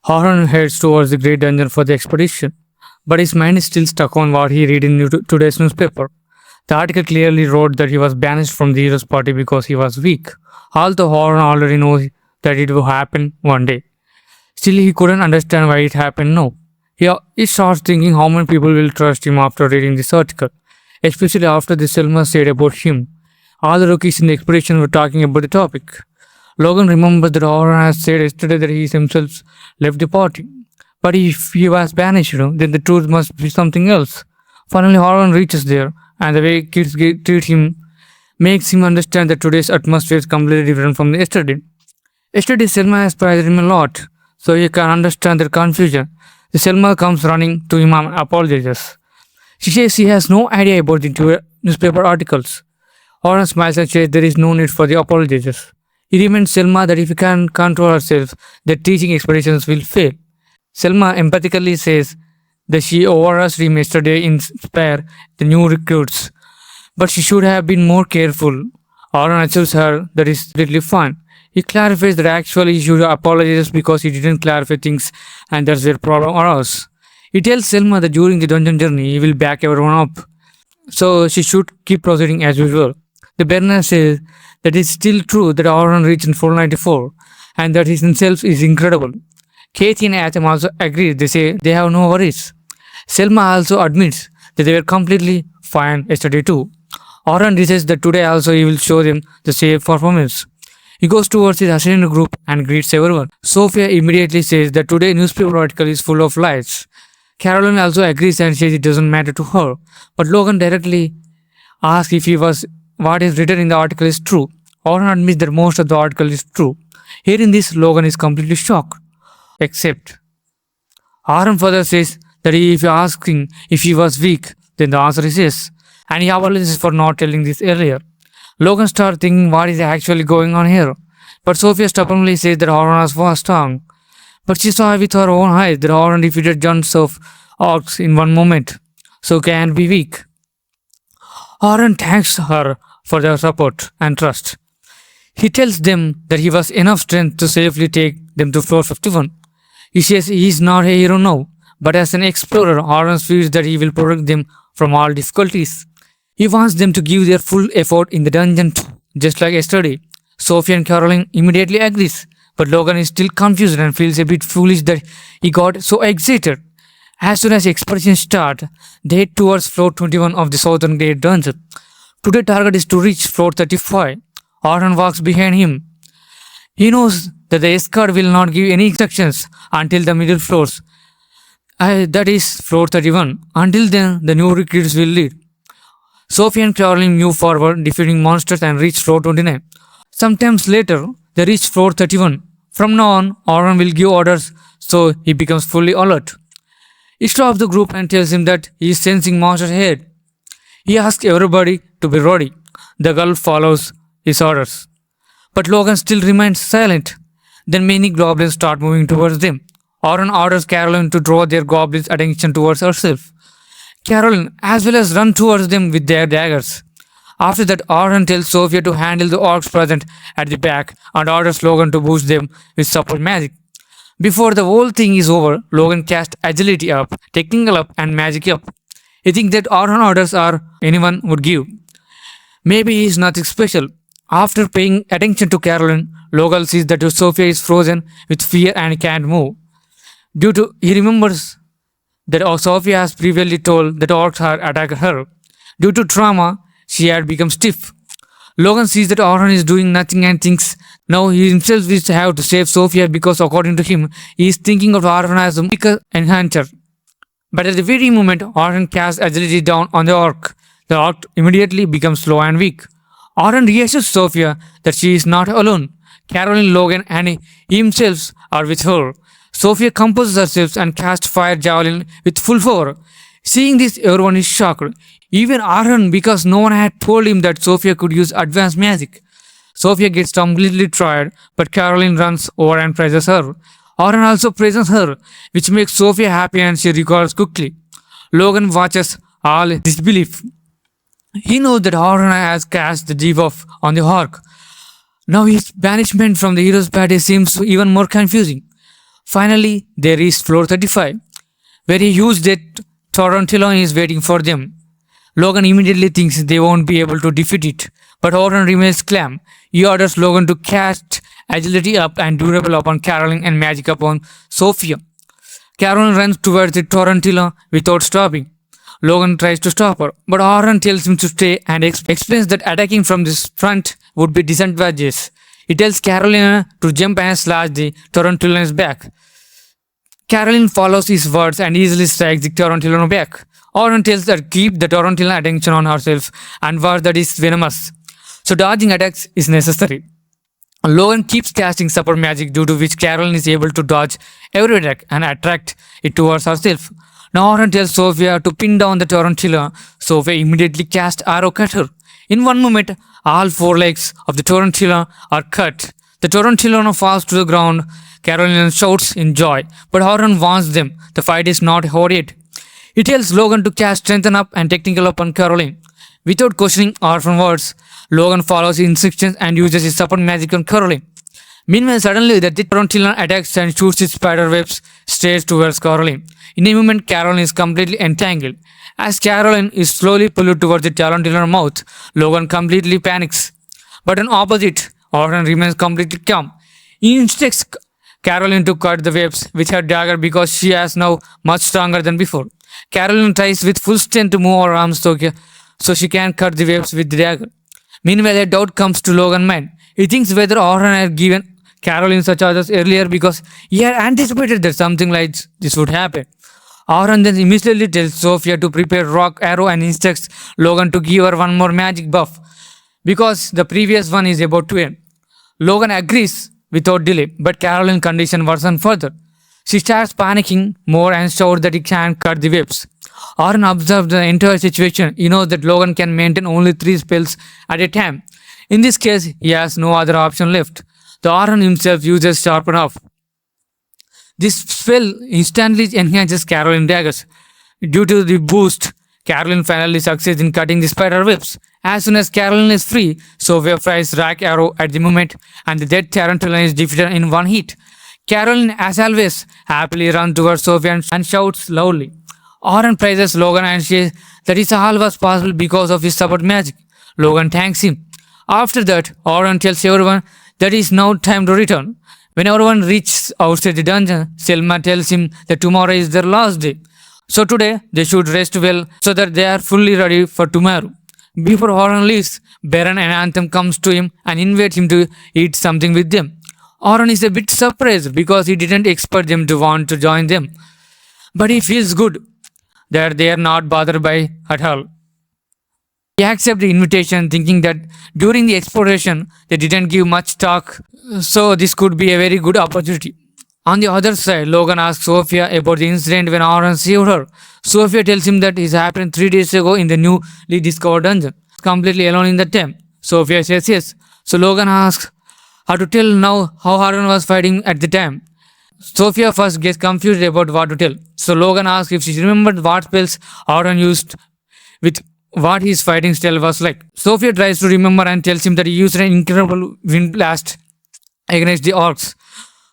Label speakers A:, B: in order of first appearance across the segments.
A: Horan heads towards the great dungeon for the expedition, but his mind is still stuck on what he read in today's newspaper. The article clearly wrote that he was banished from the hero's party because he was weak, although Horan already knows that it will happen one day. Still, he couldn't understand why it happened now. He starts thinking how many people will trust him after reading this article, especially after the Selma said about him. All the rookies in the expedition were talking about the topic. Logan remembers that Horan had said yesterday that he himself left the party. But if he was banished, then the truth must be something else. Finally, Horan reaches there, and the way kids treat him makes him understand that today's atmosphere is completely different from yesterday. Yesterday, Selma has prized him a lot, so he can understand their confusion. The Selma comes running to him and apologizes. She says she has no idea about the two newspaper articles. Horan smiles and says there is no need for the apologies. He reminds Selma that if we can't control ourselves, the teaching expeditions will fail. Selma empathically says that she overrushed him yesterday in spare the new recruits, but she should have been more careful. Horan assures her that is completely fine. He clarifies that actually he should apologize because he didn't clarify things and that's their problem arose. He tells Selma that during the dungeon journey he will back everyone up, so she should keep proceeding as usual. The Berner says that it's still true that Horan reached in 494 and that he himself is incredible. Katie and Atom also agree. They say they have no worries. Selma also admits that they were completely fine yesterday too. Horan decides that today also he will show them the same performance. He goes towards his assigned group and greets everyone. Sophia immediately says that today's newspaper article is full of lies. Caroline also agrees and says it doesn't matter to her. But Logan directly asks if what is written in the article is true. Horan admits that most of the article is true. Hearing this, Logan is completely shocked. Except, Horan further says that if you are asking if he was weak, then the answer is yes. And he apologizes for not telling this earlier. Logan starts thinking what is actually going on here. But Sophia stubbornly says that Horan was strong. But she saw with her own eyes that Horan defeated giants of orcs in one moment, so can't be weak. Horan thanks her for their support and trust. He tells them that he was enough strength to safely take them to floor 51. He says he is not a hero now, but as an explorer, Horan feels that he will protect them from all difficulties. He wants them to give their full effort in the dungeon too, just like yesterday. Sophie and Caroline immediately agrees, but Logan is still confused and feels a bit foolish that he got so excited. As soon as the expedition starts, they head towards floor 21 of the southern gate dungeon. Today's target is to reach floor 35. Horan walks behind him. He knows that the escort will not give any instructions until the middle floors, that is floor 31. Until then, the new recruits will lead. Sophie and Caroline move forward, defeating monsters and reach floor 29. Sometimes later, they reach floor 31. From now on, Horan will give orders, so he becomes fully alert. He stops the group and tells him that he is sensing monsters ahead. He asks everybody to be ready. The girl follows his orders. But Logan still remains silent. Then many goblins start moving towards them. Horan orders Caroline to draw their goblins' attention towards herself. Caroline as well as run towards them with their daggers. After that, Horan tells Sophia to handle the orcs present at the back and orders Logan to boost them with support magic. Before the whole thing is over, Logan casts agility up, technical up and magic up. He thinks that Horan orders are anyone would give. Maybe he is nothing special. After paying attention to Caroline, Logan sees that Sophia is frozen with fear and can't move. He remembers that Sophia has previously told that orcs had attacked her. Due to trauma, she had become stiff. Logan sees that Horan is doing nothing and thinks now he himself will have to save Sophia because according to him, he is thinking of Horan as a weaker enhancer. But at the very moment, Horan casts agility down on the orc. The orc immediately becomes slow and weak. Horan reassures Sophia that she is not alone. Caroline, Logan and he himself are with her. Sophia composes herself and casts fire javelin with full power. Seeing this, everyone is shocked. Even Horan, because no one had told him that Sophia could use advanced magic. Sophia gets completely tired, but Caroline runs over and praises her. Horan also praises her, which makes Sophia happy and she recovers quickly. Logan watches all disbelief. He knows that Horan has cast the debuff on the orc. Now his banishment from the hero's party seems even more confusing. Finally, they reached floor 35, where a huge dead tarantula is waiting for them. Logan immediately thinks they won't be able to defeat it, but Oren remains calm. He orders Logan to cast agility up and durable upon Caroline and magic upon Sophia. Caroline runs towards the tarantula without stopping. Logan tries to stop her, but Oren tells him to stay and explains that attacking from this front would be disadvantageous. He tells Caroline to jump and slash the tarantula's back. Caroline follows his words and easily strikes the tarantula back. Oren tells her to keep the tarantula attention on herself and war that is venomous, so dodging attacks is necessary. Logan keeps casting super magic, due to which Caroline is able to dodge every attack and attract it towards herself. Now Oren tells Sophia to pin down the tarantula. Sophia immediately casts arrow at her. In one moment, all four legs of the tarantula are cut. The tarantula falls to the ground. Caroline shouts in joy, but Oren warns them the fight is not over yet. He tells Logan to cast strengthen up and technical up on Caroline. Without questioning Orphan words, Logan follows his instructions and uses his super magic on Caroline. Meanwhile, suddenly the tarantula attacks and shoots its spider webs straight towards Caroline. In a moment, Caroline is completely entangled. As Caroline is slowly pulled towards the tarantula's mouth, Logan completely panics. But on opposite, Orphan remains completely calm. He instructs Caroline to cut the webs with her dagger because she is now much stronger than before. Caroline tries with full strength to move her arms so she can cut the webs with the dagger. Meanwhile, a doubt comes to Logan's mind. He thinks whether Oren had given Caroline such orders earlier because he had anticipated that something like this would happen. Oren then immediately tells Sophia to prepare rock arrow and instructs Logan to give her one more magic buff because the previous one is about to end. Logan agrees without delay, but Caroline's condition worsens further. She starts panicking more and shouts that he can't cut the webs. Oren observes the entire situation. He knows that Logan can maintain only 3 spells at a time. In this case, he has no other option left. The Oren himself uses Sharpen Off. This spell instantly enhances Caroline's daggers. Due to the boost, Caroline finally succeeds in cutting the spider webs. As soon as Caroline is free, Sophia fires Rack Arrow at the moment and the dead tarantula is defeated in one hit. Caroline, as always, happily runs towards Sophia and shouts loudly. Oren praises Logan and says that it all was possible because of his support magic. Logan thanks him. After that, Oren tells everyone that it is now time to return. When everyone reaches outside the dungeon, Selma tells him that tomorrow is their last day. So today, they should rest well so that they are fully ready for tomorrow. Before Oren leaves, Baron and Anthem comes to him and invite him to eat something with them. Oren is a bit surprised because he didn't expect them to want to join them. But he feels good that they are not bothered by at all. He accepts the invitation thinking that during the exploration they didn't give much talk, so this could be a very good opportunity. On the other side, Logan asks Sophia about the incident when Oren saved her. Sophia tells him that it happened 3 days ago in the newly discovered dungeon, completely alone in the tent. Sophia says yes, so Logan asks her to tell now how Oren was fighting at the time. Sophia first gets confused about what to tell, so Logan asks if she remembered what spells Oren used with what his fighting style was like. Sophia tries to remember and tells him that he used an incredible wind blast against the orcs.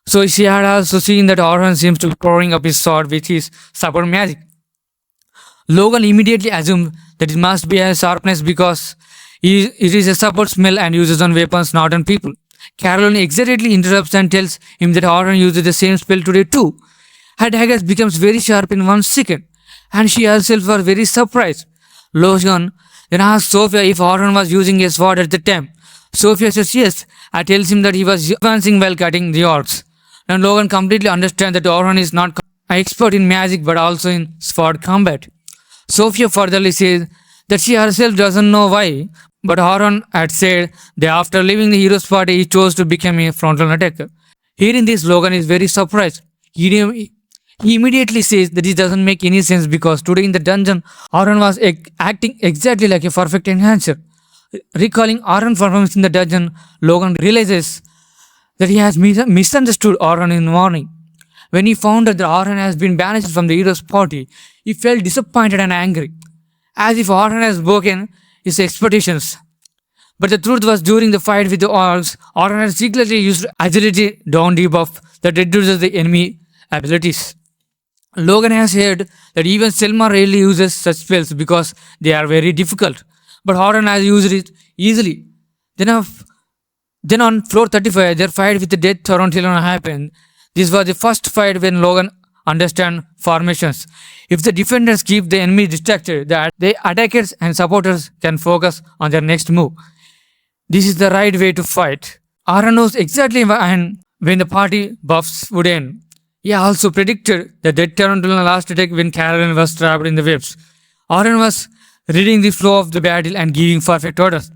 A: So she had also seen that Oren seems to be powering up his sword with his super magic. Logan immediately assumes that it must be a sharpness because it is a support smell and uses on weapons, not on people. Caroline excitedly interrupts and tells him that Oren uses the same spell today too. Her dagger becomes very sharp in 1 second, and she herself was very surprised. Logan then asks Sophia if Oren was using a sword at the time. Sophia says yes and tells him that he was advancing while cutting the orcs. And Logan completely understands that Oren is not an expert in magic but also in sword combat. Sophia furtherly says that she herself doesn't know why, but Oren had said that after leaving the hero's party he chose to become a frontal attacker. Hearing this, Logan is very surprised. He immediately says that it doesn't make any sense because today in the dungeon, Oren was acting exactly like a perfect enhancer. Recalling Oren's performance in the dungeon, Logan realizes that he has misunderstood Oren in the morning. When he found that Oren has been banished from the hero's party, he felt disappointed and angry, as if Oren has broken his expectations. But the truth was, during the fight with the orcs, Oren had secretly used agility down debuff that reduces the enemy abilities. Logan has heard that even Selma rarely uses such spells because they are very difficult, but Horan has used it easily. Then, of, then on floor 35, their fight with the Death Tarantula happened. This was the first fight when Logan understand formations. If the defenders keep the enemy distracted, the attackers and supporters can focus on their next move. This is the right way to fight. Aaron knows exactly when the party buffs would end. He also predicted the death tarantula last attack when Caroline was trapped in the webs. Aaron was reading the flow of the battle and giving perfect orders.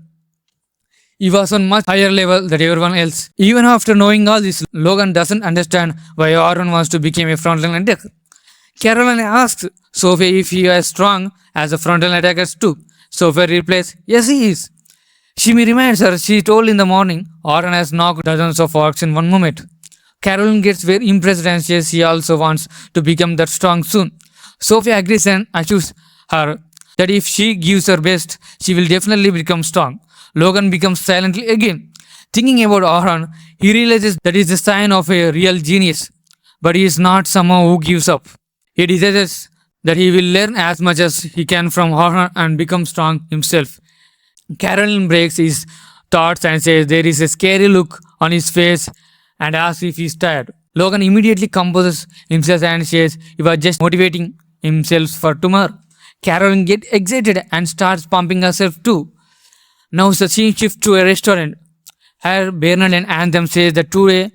A: He was on much higher level than everyone else. Even after knowing all this, Logan doesn't understand why Aaron wants to become a frontline attacker. Caroline asks Sophia if he is strong as a frontline attacker too. Sophia replies, yes he is. Shimi reminds her she told in the morning Aaron has knocked dozens of orcs in one moment. Caroline gets very impressed and says she also wants to become that strong soon. Sophia agrees and assures her that if she gives her best, she will definitely become strong. Logan becomes silent again. Thinking about Aaron, he realizes that is the sign of a real genius. But he is not someone who gives up. He decides that he will learn as much as he can from Aaron and become strong himself. Caroline breaks his thoughts and says there is a scary look on his face and asks if he is tired. Logan immediately composes himself and says he was just motivating himself for tomorrow. Caroline gets excited and starts pumping herself too. Now the scene shifts to a restaurant. Here Bernard and Anthem says that today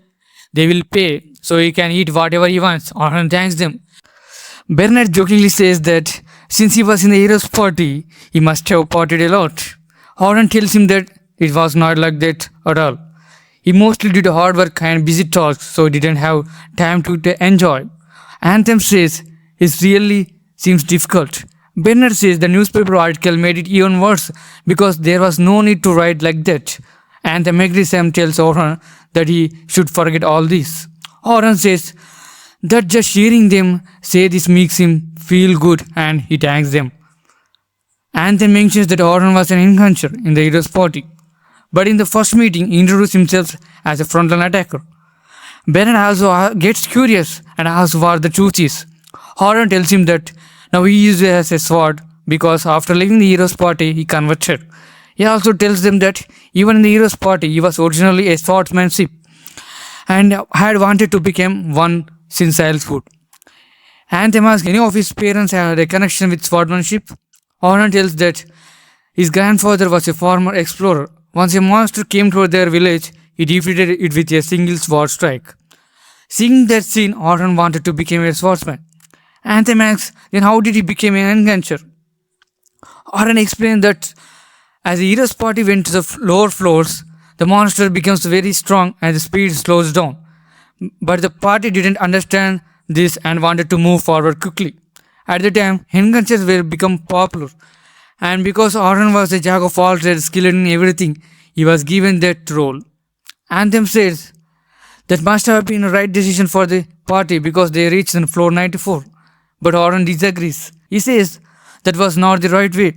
A: they will pay so he can eat whatever he wants. Aaron thanks them. Bernard jokingly says that since he was in the hero's party, he must have partied a lot. Aaron tells him that it was not like that at all. He mostly did hard work and busy tasks, so he didn't have time to enjoy. Anthem says it really seems difficult. Bernard says the newspaper article made it even worse because there was no need to write like that. Anthem agrees and tells Aaron that he should forget all this. Aaron says that just hearing them say this makes him feel good and he thanks them. Anthem mentions that Aaron was an enhancer in the hero's party. But in the first meeting, he introduced himself as a frontline attacker. Bernard also gets curious and asks what the truth is. Aaron tells him that now he uses it as a sword because after leaving the hero's party, he converted. He also tells them that even in the hero's party, he was originally a swordsmanship and had wanted to become one since childhood. Anthem asks any of his parents had a connection with swordsmanship. Aaron tells that his grandfather was a former explorer. Once a monster came to their village, he defeated it with a single sword strike. Seeing that scene, Aaron wanted to become a swordsman. Anthem asks, then how did he become an enhancer? Aaron explained that as the hero's party went to the lower floors, the monster becomes very strong and the speed slows down. But the party didn't understand this and wanted to move forward quickly. At the time, enhancers were become popular. And because Aaron was a jack of all trades, skilled in everything, he was given that role. Anthem says that must have been a right decision for the party because they reached on floor 94. But Aaron disagrees. He says that was not the right way.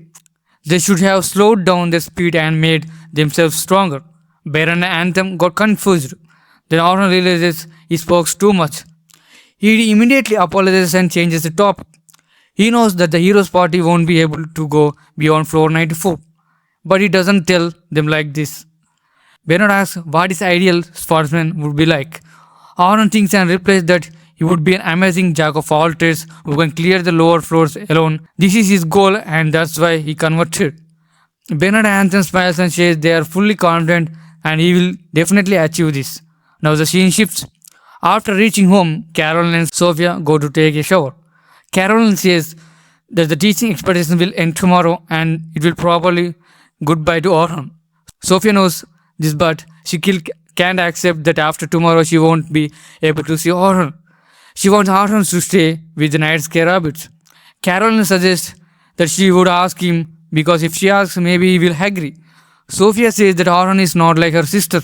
A: They should have slowed down their speed and made themselves stronger. Baron and Anthem got confused. Then Aaron realizes he spoke too much. He immediately apologizes and changes the topic. He knows that the hero's party won't be able to go beyond floor 94. But he doesn't tell them like this. Bernard asks what his ideal sportsman would be like. Aaron thinks and replies that he would be an amazing jack of all trades who can clear the lower floors alone. This is his goal and that's why he converted. Bernard and Anthem smiles and says they are fully confident and he will definitely achieve this. Now the scene shifts. After reaching home, Caroline and Sophia go to take a shower. Caroline says that the teaching expedition will end tomorrow and it will probably goodbye to Aaron. Sophia knows this but she can't accept that after tomorrow she won't be able to see Aaron. She wants Aaron to stay with the night scare rabbits. Caroline suggests that she would ask him because if she asks maybe he will agree. Sophia says that Aaron is not like her sister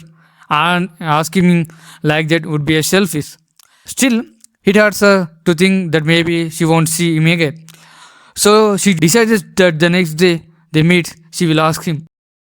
A: and asking him like that would be a selfish. Still, it hurts her to think that maybe she won't see him again. So she decides that the next day they meet, she will ask him.